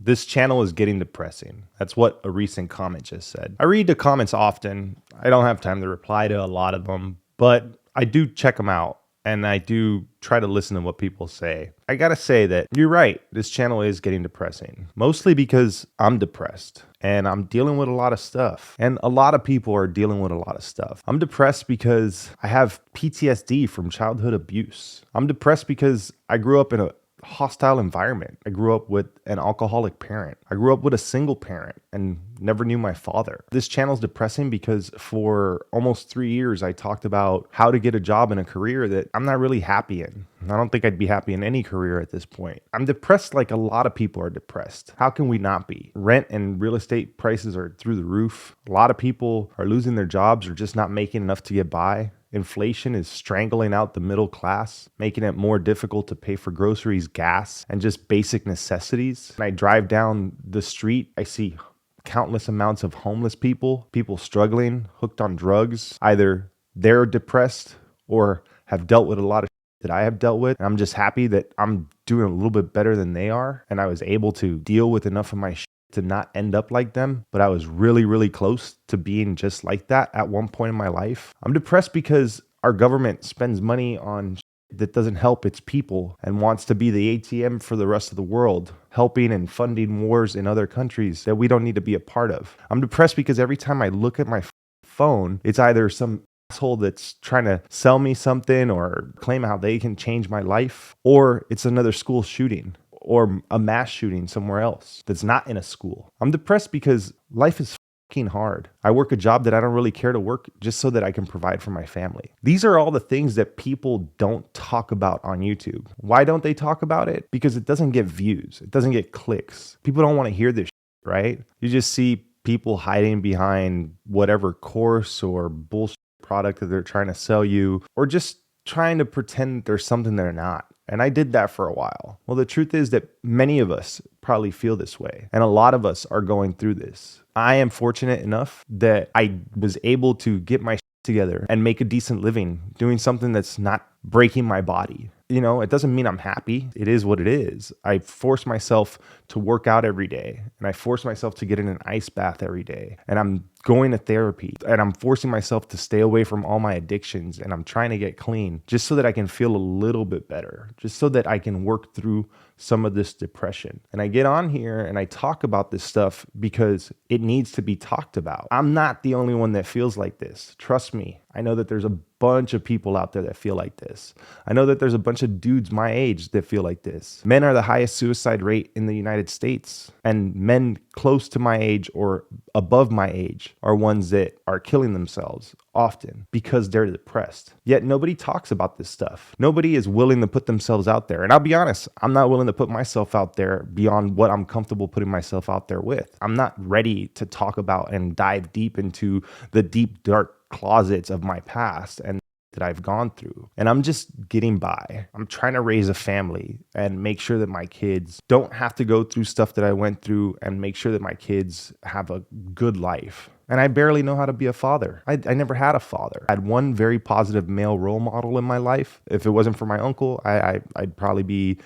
This channel is getting depressing. That's what a recent comment just said. I read the comments often. I don't have time to reply to a lot of them, but I do check them out and I do try to listen to what people say. I gotta say that you're right. This channel is getting depressing, mostly because I'm depressed and I'm dealing with a lot of stuff. And a lot of people are dealing with a lot of stuff. I'm depressed because I have PTSD from childhood abuse. I'm depressed because I grew up in a hostile environment. I grew up with an alcoholic parent. I grew up with a single parent and never knew my father. This channel is depressing because for almost 3 years, I talked about how to get a job in a career that I'm not really happy in. I don't think I'd be happy in any career at this point. I'm depressed like a lot of people are depressed. How can we not be? Rent and real estate prices are through the roof. A lot of people are losing their jobs or just not making enough to get by. Inflation is strangling out the middle class, making it more difficult to pay for groceries, gas, and just basic necessities. When I drive down the street, I see countless amounts of homeless people struggling, hooked on drugs. Either they're depressed or have dealt with a lot of that I have dealt with. And I'm just happy that I'm doing a little bit better than they are. And I was able to deal with enough of my to not end up like them, but I was really, really close to being just like that at one point in my life. I'm depressed because our government spends money on that doesn't help its people and wants to be the ATM for the rest of the world, helping and funding wars in other countries that we don't need to be a part of. I'm depressed because every time I look at my phone, it's either some asshole that's trying to sell me something or claim how they can change my life, or it's another school shooting or a mass shooting somewhere else that's not in a school. I'm depressed because life is fucking hard. I work a job that I don't really care to work just so that I can provide for my family. These are all the things that people don't talk about on YouTube. Why don't they talk about it? Because it doesn't get views. It doesn't get clicks. People don't want to hear this shit, right? You just see people hiding behind whatever course or bullshit product that they're trying to sell you, or just trying to pretend there's something they're not. And I did that for a while. Well, the truth is that many of us probably feel this way. And a lot of us are going through this. I am fortunate enough that I was able to get my shit together and make a decent living doing something that's not breaking my body. You know, it doesn't mean I'm happy. It is what it is. I force myself to work out every day, and I force myself to get in an ice bath every day, and I'm going to therapy, and I'm forcing myself to stay away from all my addictions, and I'm trying to get clean just so that I can feel a little bit better, just so that I can work through some of this depression. And I get on here and I talk about this stuff because it needs to be talked about. I'm not the only one that feels like this. Trust me. I know that there's a bunch of people out there that feel like this. I know that there's a bunch of dudes my age that feel like this. Men are the highest suicide rate in the United States, and men close to my age or above my age are ones that are killing themselves often because they're depressed. Yet nobody talks about this stuff. Nobody is willing to put themselves out there. And I'll be honest, I'm not willing to put myself out there beyond what I'm comfortable putting myself out there with. I'm not ready to talk about and dive deep into the deep, dark closets of my past and that I've gone through. And I'm just getting by. I'm trying to raise a family and make sure that my kids don't have to go through stuff that I went through, and make sure that my kids have a good life. And I barely know how to be a father. I never had a father. I had one very positive male role model in my life. If it wasn't for my uncle, I'd probably be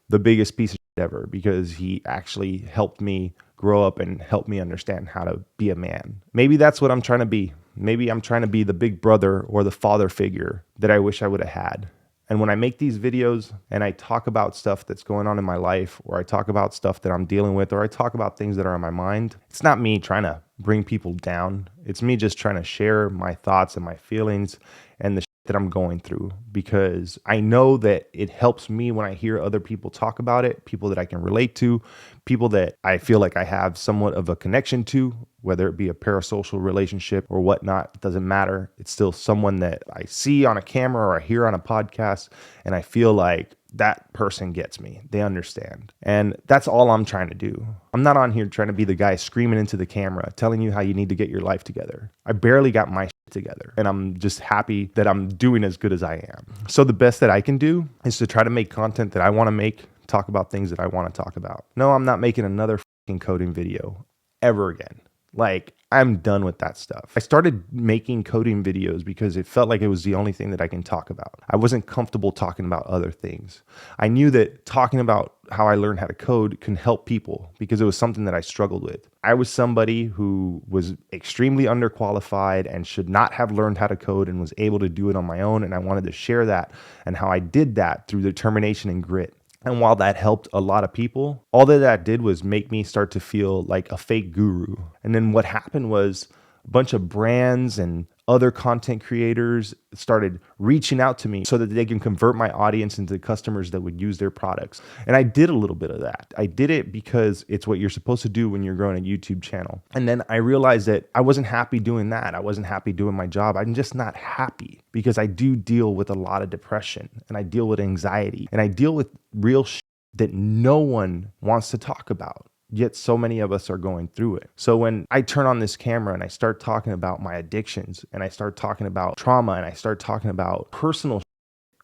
the biggest piece of shit ever, because he actually helped me grow up and helped me understand how to be a man. Maybe that's what I'm trying to be. Maybe I'm trying to be the big brother or the father figure that I wish I would have had. And when I make these videos and I talk about stuff that's going on in my life, or I talk about stuff that I'm dealing with, or I talk about things that are on my mind, it's not me trying to bring people down. It's me just trying to share my thoughts and my feelings and the shit that I'm going through, because I know that it helps me when I hear other people talk about it, people that I can relate to, people that I feel like I have somewhat of a connection to, whether it be a parasocial relationship or whatnot. It doesn't matter. It's still someone that I see on a camera or I hear on a podcast, and I feel like that person gets me. They understand. And that's all I'm trying to do. I'm not on here trying to be the guy screaming into the camera, telling you how you need to get your life together. I barely got my shit together, and I'm just happy that I'm doing as good as I am. So the best that I can do is to try to make content that I want to make, talk about things that I want to talk about. No, I'm not making another fucking coding video ever again. Like, I'm done with that stuff. I started making coding videos because it felt like it was the only thing that I can talk about. I wasn't comfortable talking about other things. I knew that talking about how I learned how to code can help people, because it was something that I struggled with. I was somebody who was extremely underqualified and should not have learned how to code, and was able to do it on my own. And I wanted to share that and how I did that through determination and grit. And while that helped a lot of people, all that did was make me start to feel like a fake guru. And then what happened was a bunch of brands and other content creators started reaching out to me so that they can convert my audience into customers that would use their products. And I did a little bit of that. I did it because it's what you're supposed to do when you're growing a YouTube channel. And then I realized that I wasn't happy doing that. I wasn't happy doing my job. I'm just not happy, because I do deal with a lot of depression, and I deal with anxiety, and I deal with real shit that no one wants to talk about. Yet so many of us are going through it. So when I turn on this camera and I start talking about my addictions, and I start talking about trauma, and I start talking about personal shit,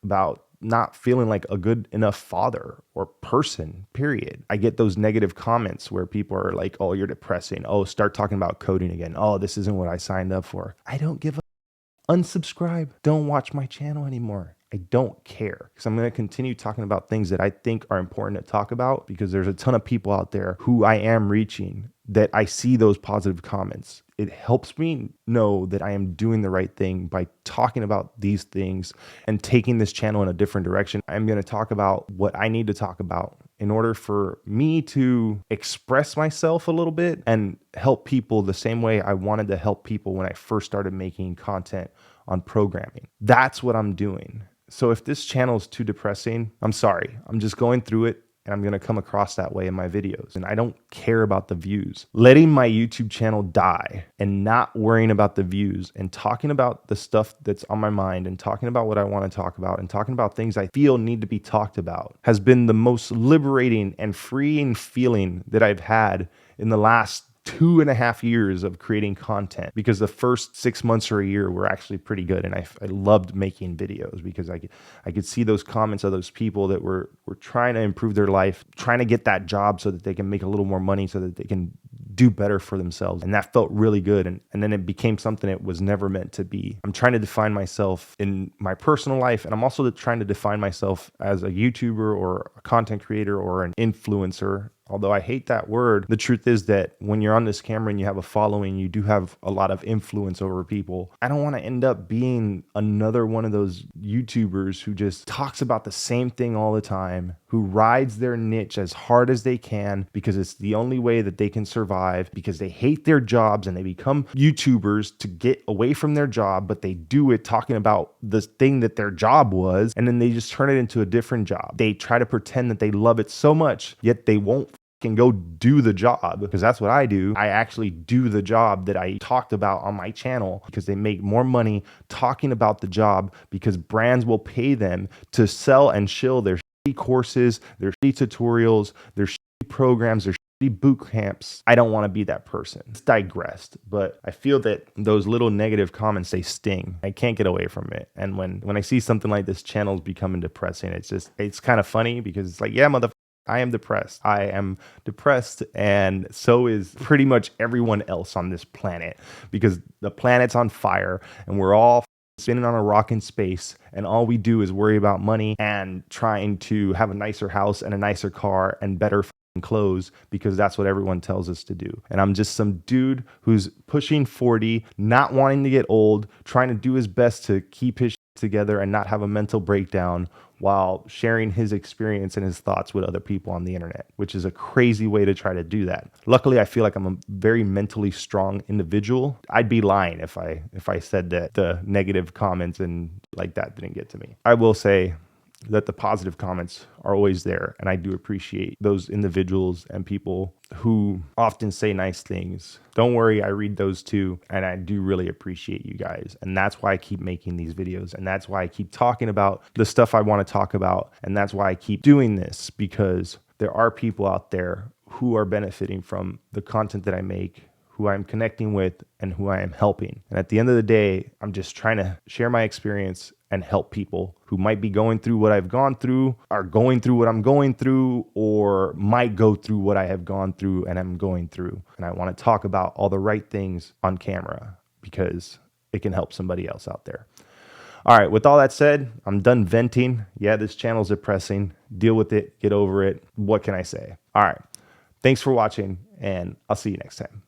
about not feeling like a good enough father or person, period, I get those negative comments where people are like, oh, you're depressing. Oh, start talking about coding again. Oh, this isn't what I signed up for. I don't give a unsubscribe. Don't watch my channel anymore. I don't care, because I'm going to continue talking about things that I think are important to talk about, because there's a ton of people out there who I am reaching that I see those positive comments. It helps me know that I am doing the right thing by talking about these things and taking this channel in a different direction. I'm going to talk about what I need to talk about in order for me to express myself a little bit and help people the same way I wanted to help people when I first started making content on programming. That's what I'm doing. So if this channel is too depressing, I'm sorry. I'm just going through it, and I'm going to come across that way in my videos. And I don't care about the views. Letting my YouTube channel die and not worrying about the views, and talking about the stuff that's on my mind, and talking about what I want to talk about, and talking about things I feel need to be talked about, has been the most liberating and freeing feeling that I've had in the last 2.5 years of creating content, because the first 6 months or a year were actually pretty good. And I loved making videos, because I could see those comments of those people that were trying to improve their life, trying to get that job so that they can make a little more money, so that they can do better for themselves. And that felt really good. And then it became something it was never meant to be. I'm trying to define myself in my personal life, and I'm also trying to define myself as a YouTuber or a content creator or an influencer. Although I hate that word, the truth is that when you're on this camera and you have a following, you do have a lot of influence over people. I don't want to end up being another one of those YouTubers who just talks about the same thing all the time, who rides their niche as hard as they can because it's the only way that they can survive, because they hate their jobs and they become YouTubers to get away from their job, but they do it talking about the thing that their job was, and then they just turn it into a different job. They try to pretend that they love it so much, yet they won't can go do the job, because that's what I do. I actually do the job that I talked about on my channel, because they make more money talking about the job, because brands will pay them to sell and shill their shitty courses, their shitty tutorials, their shitty programs, their shitty boot camps. I don't want to be that person. It's digressed, but I feel that those little negative comments, they sting. I can't get away from it. And when I see something like this channel's becoming depressing, it's kind of funny, because it's like, yeah, motherfucker, I am depressed. I am depressed, and so is pretty much everyone else on this planet, because the planet's on fire and we're all spinning on a rock in space, and all we do is worry about money and trying to have a nicer house and a nicer car and better clothes, because that's what everyone tells us to do. And I'm just some dude who's pushing 40, not wanting to get old, trying to do his best to keep his together and not have a mental breakdown, while sharing his experience and his thoughts with other people on the internet, which is a crazy way to try to do that. Luckily, I feel like I'm a very mentally strong individual. I'd be lying if I said that the negative comments and like that didn't get to me. I will say that the positive comments are always there, and I do appreciate those individuals and people who often say nice things. Don't worry, I read those too, and I do really appreciate you guys. And that's why I keep making these videos, and that's why I keep talking about the stuff I want to talk about, and that's why I keep doing this, because there are people out there who are benefiting from the content that I make, who I'm connecting with, and who I am helping. And at the end of the day, I'm just trying to share my experience and help people who might be going through what I've gone through, are going through what I'm going through, or might go through what I have gone through and I'm going through. And I want to talk about all the right things on camera, because it can help somebody else out there. All right, with all that said, I'm done venting. Yeah, this channel's depressing. Deal with it, get over it. What can I say? All right. Thanks for watching, and I'll see you next time.